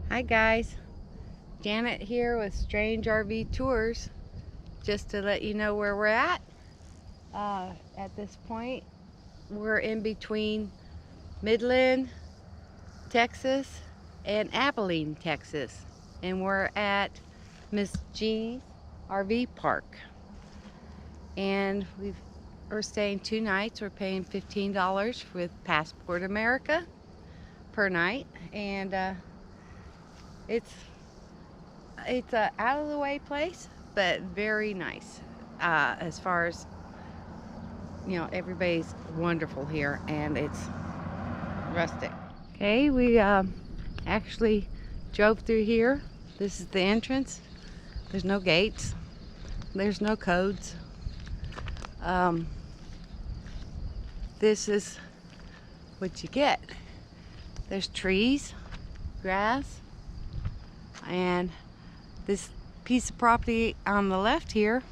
Hi guys, Janet here with Strange RV Tours. Just to let you know where we're at. At this point, we're in between Midland, Texas and Abilene, Texas. And we're at ms.g RV Park. And we're staying 2 nights. We're paying $15 with Passport America per night. And it's a out of the way place, but very nice. As far as everybody's wonderful here, and it's rustic. Okay, we actually drove through here. This is the entrance. There's no gates. There's no codes. This is what you get. There's trees, grass, and this piece of property on the left here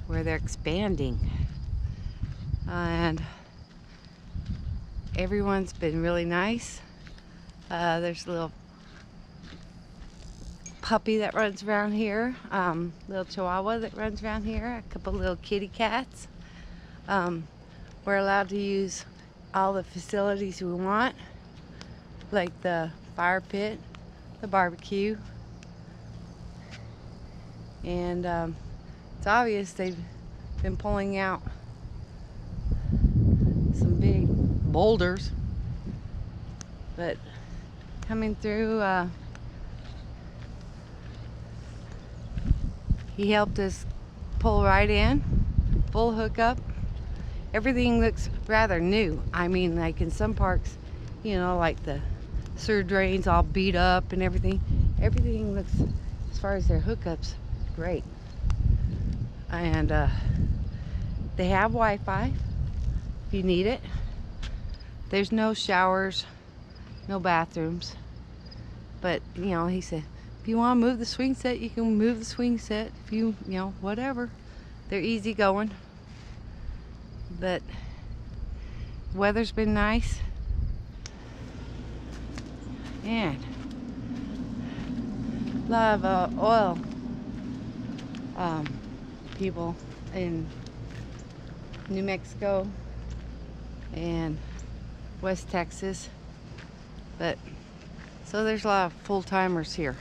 where they're expanding, and everyone's been really nice. There's a little puppy that runs around here, little chihuahua that runs around here, a couple little kitty cats. We're allowed to use all the facilities we want, like the fire pit, the barbecue, and it's obvious they've been pulling out some big boulders, but coming through, he helped us pull right in, full hookup. Everything looks rather new. I mean, like in some parks, like the sewer drains all beat up and everything looks, as far as their hookups, great. And they have Wi-Fi if you need it. There's no showers, no bathrooms, but he said if you want to move the swing set, you can move the swing set. If you whatever. They're easy going, but the weather's been nice, and a lot of oil people in New Mexico and West Texas, but so there's a lot of full-timers here.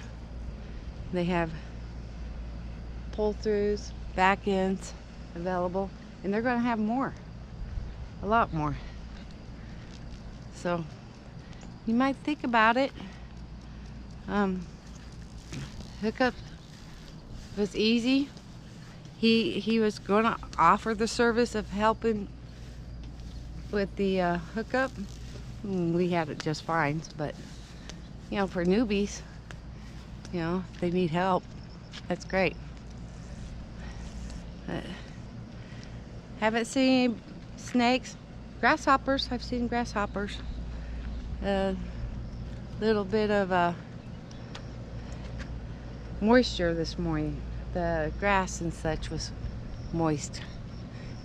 They have pull-throughs, back ends available, and they're going to have more, a lot more. So you might think about it. Hookup was easy. He was going to offer the service of helping with the hookup. We had it just fine, but for newbies, they need help. That's great. Haven't seen any snakes, grasshoppers. I've seen grasshoppers. Little bit of moisture this morning. The grass and such was moist.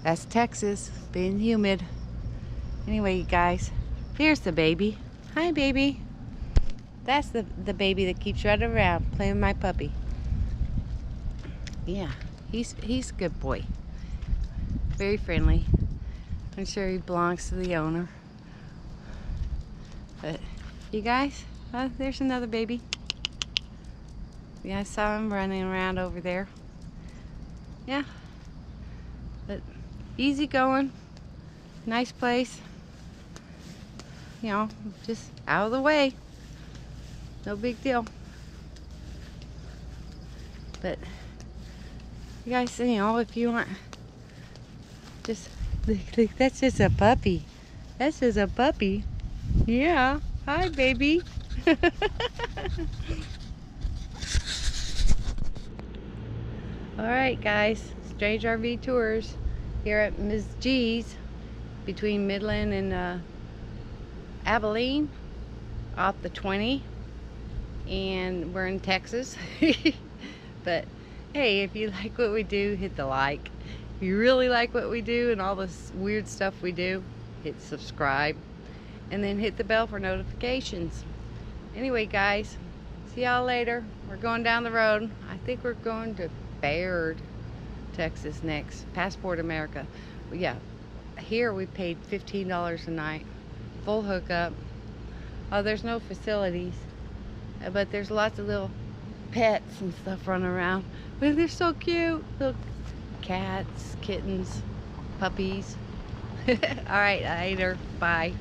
That's Texas, being humid. Anyway, you guys, here's the baby. Hi, baby. That's the baby that keeps running around playing with my puppy. Yeah, he's a good boy. Very friendly. I'm sure he belongs to the owner. But you guys, there's another baby. Yeah, I saw him running around over there. Yeah, but easy going, nice place. Just out of the way. No big deal. But you guys, if you want, just look, that's just a puppy. That's just a puppy. Yeah. Hi, baby. Alright guys, Strange RV Tours here at Ms. G's between Midland and Abilene off the 20, and we're in Texas. But hey, if you like what we do, hit the like. If you really like what we do and all this weird stuff we do, hit subscribe and then hit the bell for notifications. Anyway guys, See y'all later. We're going down the road. I think we're going to Baird, Texas next. Passport America. But yeah, here we paid $15 a night. Full hookup. Oh, there's no facilities. But there's lots of little pets and stuff running around. But they're so cute. Little cats, kittens, puppies. Alright, later. Bye.